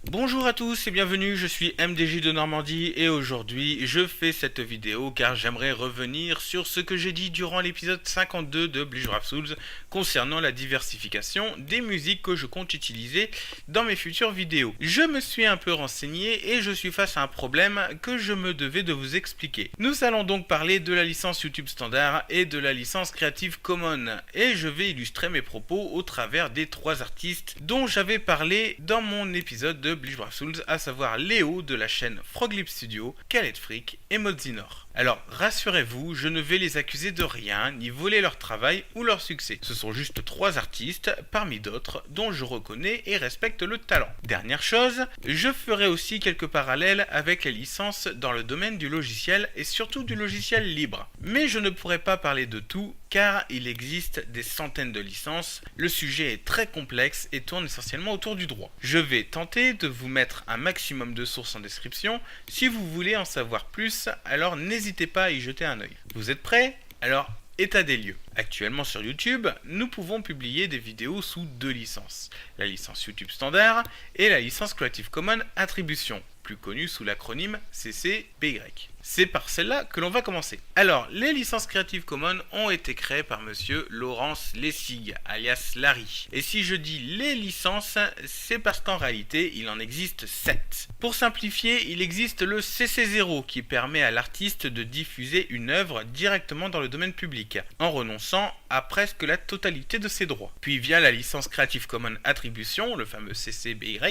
Bonjour à tous et bienvenue, je suis MDJ de Normandie et aujourd'hui je fais cette vidéo car j'aimerais revenir sur ce que j'ai dit durant l'épisode 52 de Bleach Rap Souls concernant la diversification des musiques que je compte utiliser dans mes futures vidéos. Je me suis un peu renseigné et je suis face à un problème que je me devais de vous expliquer. Nous allons donc parler de la licence YouTube Standard et de la licence Creative Commons et je vais illustrer mes propos au travers des trois artistes dont j'avais parlé dans mon épisode de Bleach Rap Souls, à savoir Léo de la chaîne Froglip Studio, Khaled Freak et Mozinor. Alors rassurez-vous, je ne vais les accuser de rien, ni voler leur travail ou leur succès. Ce sont juste trois artistes, parmi d'autres, dont je reconnais et respecte le talent. Dernière chose, je ferai aussi quelques parallèles avec les licences dans le domaine du logiciel et surtout du logiciel libre. Mais je ne pourrai pas parler de tout, car il existe des centaines de licences, le sujet est très complexe et tourne essentiellement autour du droit. Je vais tenter de vous mettre un maximum de sources en description. Si vous voulez en savoir plus, alors n'hésitez pas à y jeter un œil. Vous êtes prêts? Alors, état des lieux. Actuellement sur YouTube, nous pouvons publier des vidéos sous deux licences. La licence YouTube Standard et la licence Creative Commons Attribution, plus connue sous l'acronyme CC-BY. C'est par celle-là que l'on va commencer. Alors, les licences Creative Commons ont été créées par monsieur Laurence Lessig, alias Larry. Et si je dis les licences, c'est parce qu'en réalité, il en existe 7. Pour simplifier, il existe le CC0 qui permet à l'artiste de diffuser une œuvre directement dans le domaine public, en renonçant à presque la totalité de ses droits. Puis via la licence Creative Commons Attribution, le fameux CC-BY,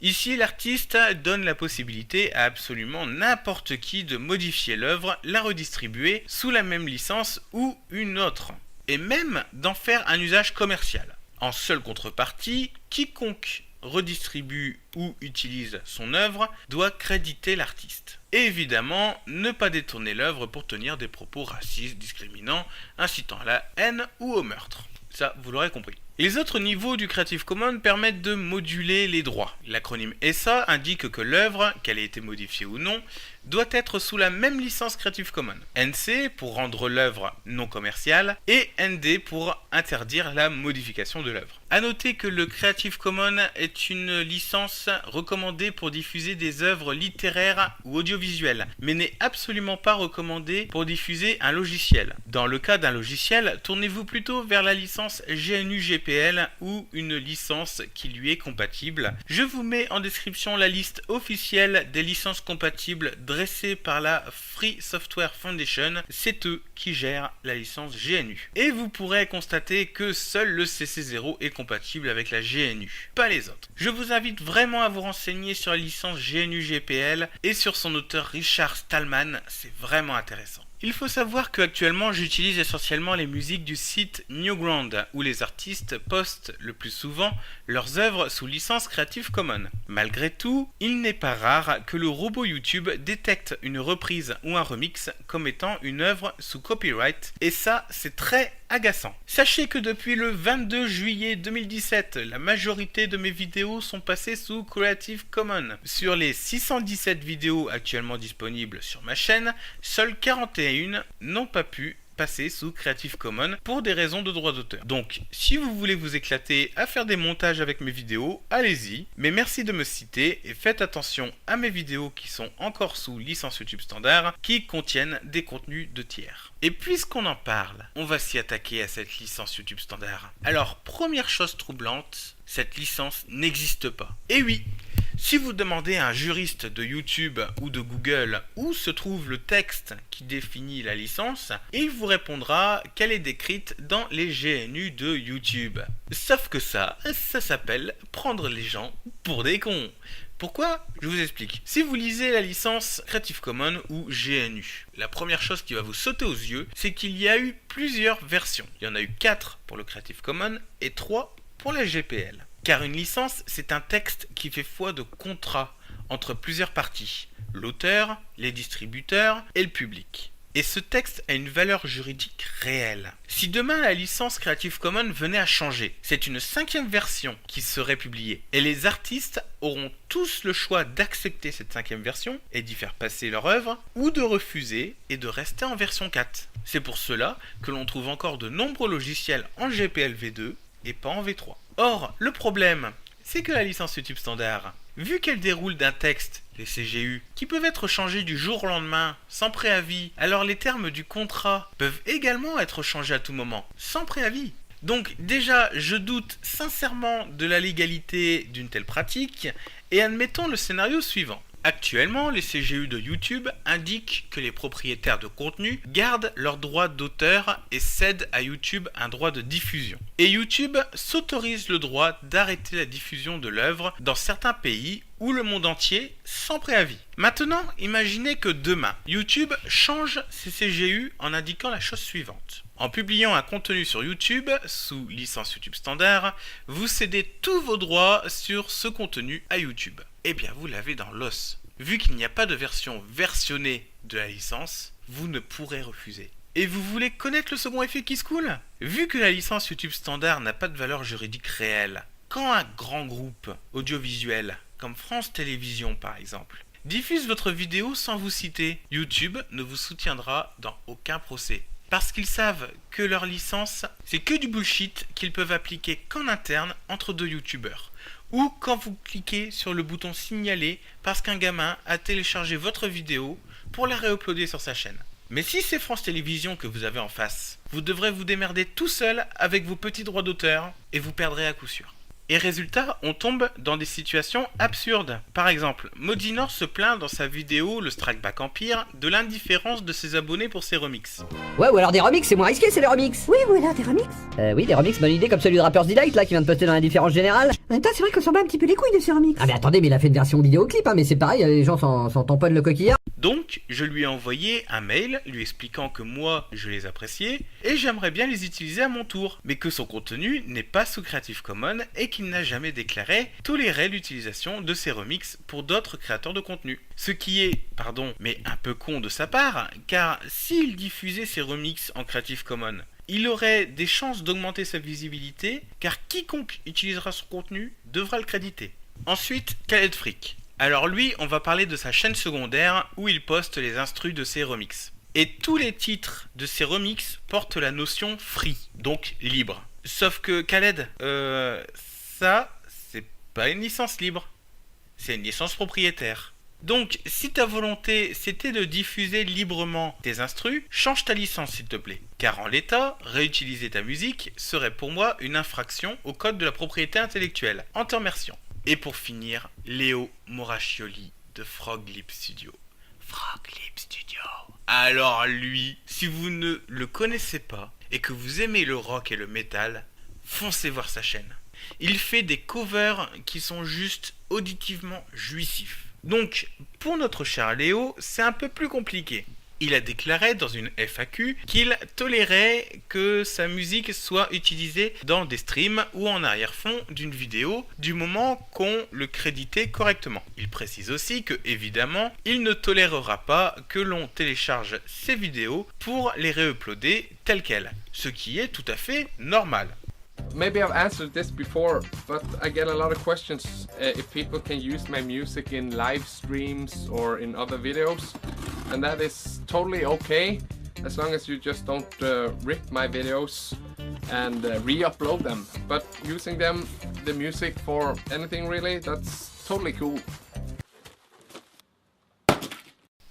ici l'artiste donne la possibilité à absolument n'importe qui de modifier l'œuvre, la redistribuer sous la même licence ou une autre, et même d'en faire un usage commercial. En seule contrepartie, quiconque redistribue ou utilise son œuvre doit créditer l'artiste. Et évidemment, ne pas détourner l'œuvre pour tenir des propos racistes, discriminants, incitant à la haine ou au meurtre. Ça, vous l'aurez compris. Les autres niveaux du Creative Commons permettent de moduler les droits. L'acronyme ESA indique que l'œuvre, qu'elle ait été modifiée ou non, doit être sous la même licence Creative Commons. NC pour rendre l'œuvre non commerciale et ND pour interdire la modification de l'œuvre. A noter que le Creative Commons est une licence recommandée pour diffuser des œuvres littéraires ou audiovisuelles, mais n'est absolument pas recommandée pour diffuser un logiciel. Dans le cas d'un logiciel, tournez-vous plutôt vers la licence GNU-GPL ou une licence qui lui est compatible. Je vous mets en description la liste officielle des licences compatibles dressée par la Free Software Foundation, c'est eux qui gèrent la licence GNU. Et vous pourrez constater que seul le CC0 est compatible avec la GNU, pas les autres. Je vous invite vraiment à vous renseigner sur la licence GNU-GPL et sur son auteur Richard Stallman, c'est vraiment intéressant. Il faut savoir qu'actuellement j'utilise essentiellement les musiques du site Newground où les artistes postent le plus souvent leurs œuvres sous licence Creative Commons. Malgré tout, il n'est pas rare que le robot YouTube détecte une reprise ou un remix comme étant une œuvre sous copyright et ça c'est très agaçant. Sachez que depuis le 22 juillet 2017, la majorité de mes vidéos sont passées sous Creative Commons. Sur les 617 vidéos actuellement disponibles sur ma chaîne, seules 41 n'ont pas pu passer sous Creative Commons pour des raisons de droit d'auteur. Donc, si vous voulez vous éclater à faire des montages avec mes vidéos, allez-y. Mais merci de me citer et faites attention à mes vidéos qui sont encore sous licence YouTube Standard, qui contiennent des contenus de tiers. Et puisqu'on en parle, on va s'y attaquer à cette licence YouTube Standard. Alors, première chose troublante, cette licence n'existe pas. Et oui, si vous demandez à un juriste de YouTube ou de Google où se trouve le texte qui définit la licence, il vous répondra qu'elle est décrite dans les GNU de YouTube. Sauf que ça s'appelle prendre les gens pour des cons. Pourquoi? Je vous explique. Si vous lisez la licence Creative Commons ou GNU, la première chose qui va vous sauter aux yeux, c'est qu'il y a eu plusieurs versions. Il y en a eu 4 pour le Creative Commons et 3 pour la GPL. Car une licence, c'est un texte qui fait foi de contrat entre plusieurs parties, l'auteur, les distributeurs et le public. Et ce texte a une valeur juridique réelle. Si demain la licence Creative Commons venait à changer, c'est une 5e version qui serait publiée. Et les artistes auront tous le choix d'accepter cette 5e version et d'y faire passer leur œuvre, ou de refuser et de rester en version 4. C'est pour cela que l'on trouve encore de nombreux logiciels en GPL v2 et pas en v3. Or, le problème, c'est que la licence YouTube Standard, Vu qu'elle déroule d'un texte, les CGU, qui peuvent être changés du jour au lendemain, sans préavis, alors les termes du contrat peuvent également être changés à tout moment, sans préavis. Donc déjà, je doute sincèrement de la légalité d'une telle pratique, et admettons le scénario suivant. Actuellement, les CGU de YouTube indiquent que les propriétaires de contenu gardent leurs droits d'auteur et cèdent à YouTube un droit de diffusion. Et YouTube s'autorise le droit d'arrêter la diffusion de l'œuvre dans certains pays ou le monde entier sans préavis. Maintenant, imaginez que demain, YouTube change ses CGU en indiquant la chose suivante. En publiant un contenu sur YouTube, sous licence YouTube standard, vous cédez tous vos droits sur ce contenu à YouTube. Eh bien, vous l'avez dans l'os. Vu qu'il n'y a pas de version versionnée de la licence, vous ne pourrez refuser. Et vous voulez connaître le second effet qui se coule ? Vu que la licence YouTube standard n'a pas de valeur juridique réelle, quand un grand groupe audiovisuel, comme France Télévisions par exemple, diffuse votre vidéo sans vous citer, YouTube ne vous soutiendra dans aucun procès. Parce qu'ils savent que leur licence, c'est que du bullshit qu'ils peuvent appliquer qu'en interne entre deux youtubeurs. Ou quand vous cliquez sur le bouton signaler parce qu'un gamin a téléchargé votre vidéo pour la réuploader sur sa chaîne. Mais si c'est France Télévisions que vous avez en face, vous devrez vous démerder tout seul avec vos petits droits d'auteur et vous perdrez à coup sûr. Et résultat, on tombe dans des situations absurdes. Par exemple, Modinor se plaint dans sa vidéo Le Strike Back Empire de l'indifférence de ses abonnés pour ses remixes. Ouais, ou alors des remixes, c'est moins risqué, c'est les remixes. Oui, voilà, des remixes. Oui, des remixes, bonne idée, comme celui de Rapper's Delight là qui vient de poster dans l'indifférence générale. En même temps, c'est vrai qu'on s'en bat un petit peu les couilles de ces remixes. Ah, mais attendez, mais il a fait une version vidéoclip, hein, mais c'est pareil, les gens s'en tamponnent le coquillard. Donc, je lui ai envoyé un mail lui expliquant que moi, je les appréciais et j'aimerais bien les utiliser à mon tour, mais que son contenu n'est pas sous Creative Commons et qu'il n'a jamais déclaré tolérer l'utilisation de ses remixes pour d'autres créateurs de contenu. Ce qui est, pardon, mais un peu con de sa part, car s'il diffusait ses remixes en Creative Commons, il aurait des chances d'augmenter sa visibilité, car quiconque utilisera son contenu devra le créditer. Ensuite, Khaled Freak. Alors lui, on va parler de sa chaîne secondaire où il poste les instrus de ses remixes. Et tous les titres de ses remixes portent la notion free, donc libre. Sauf que Khaled, ça, c'est pas une licence libre, c'est une licence propriétaire. Donc, si ta volonté c'était de diffuser librement tes instrus, change ta licence s'il te plaît. Car en l'état, réutiliser ta musique serait pour moi une infraction au code de la propriété intellectuelle. En te remerciant. Et pour finir, Léo Moracchioli de Frog Lip Studio. Frog Lip Studio. Alors lui, si vous ne le connaissez pas et que vous aimez le rock et le métal, foncez voir sa chaîne. Il fait des covers qui sont juste auditivement jouissifs. Donc, pour notre cher Léo, c'est un peu plus compliqué. Il a déclaré dans une FAQ qu'il tolérait que sa musique soit utilisée dans des streams ou en arrière-fond d'une vidéo du moment qu'on le créditait correctement. Il précise aussi que, évidemment, il ne tolérera pas que l'on télécharge ses vidéos pour les réuploader telles quelles, ce qui est tout à fait normal. Maybe I've answered this before, but I get a lot of questions if people can use my music in live streams or in other videos, and that is totally okay, as long as you just don't rip my videos and re-upload them. But using them, the music for anything really, that's totally cool.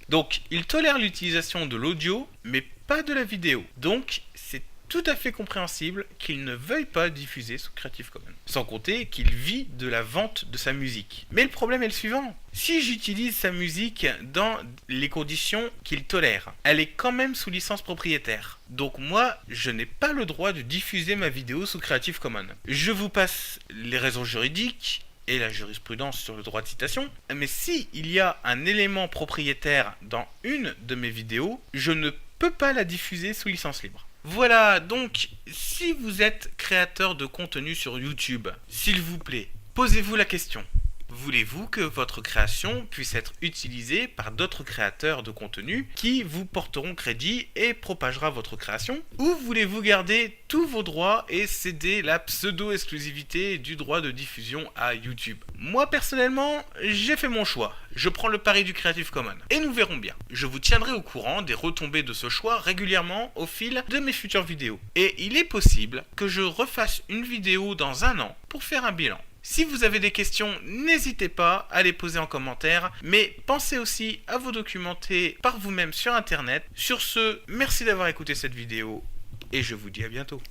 Donc, il tolère l'utilisation de l'audio, mais pas de la vidéo. Donc, c'est tout à fait compréhensible qu'il ne veuille pas diffuser sous Creative Commons. Sans compter qu'il vit de la vente de sa musique. Mais le problème est le suivant. Si j'utilise sa musique dans les conditions qu'il tolère, elle est quand même sous licence propriétaire. Donc moi, je n'ai pas le droit de diffuser ma vidéo sous Creative Commons. Je vous passe les raisons juridiques et la jurisprudence sur le droit de citation, mais si il y a un élément propriétaire dans une de mes vidéos, je ne peux pas la diffuser sous licence libre. Voilà, donc, si vous êtes créateur de contenu sur YouTube, s'il vous plaît, posez-vous la question. Voulez-vous que votre création puisse être utilisée par d'autres créateurs de contenu qui vous porteront crédit et propagera votre création? Ou voulez-vous garder tous vos droits et céder la pseudo-exclusivité du droit de diffusion à YouTube? Moi personnellement, j'ai fait mon choix. Je prends le pari du Creative Commons. Et nous verrons bien. Je vous tiendrai au courant des retombées de ce choix régulièrement au fil de mes futures vidéos. Et il est possible que je refasse une vidéo dans un an pour faire un bilan. Si vous avez des questions, n'hésitez pas à les poser en commentaire, mais pensez aussi à vous documenter par vous-même sur internet. Sur ce, merci d'avoir écouté cette vidéo et je vous dis à bientôt.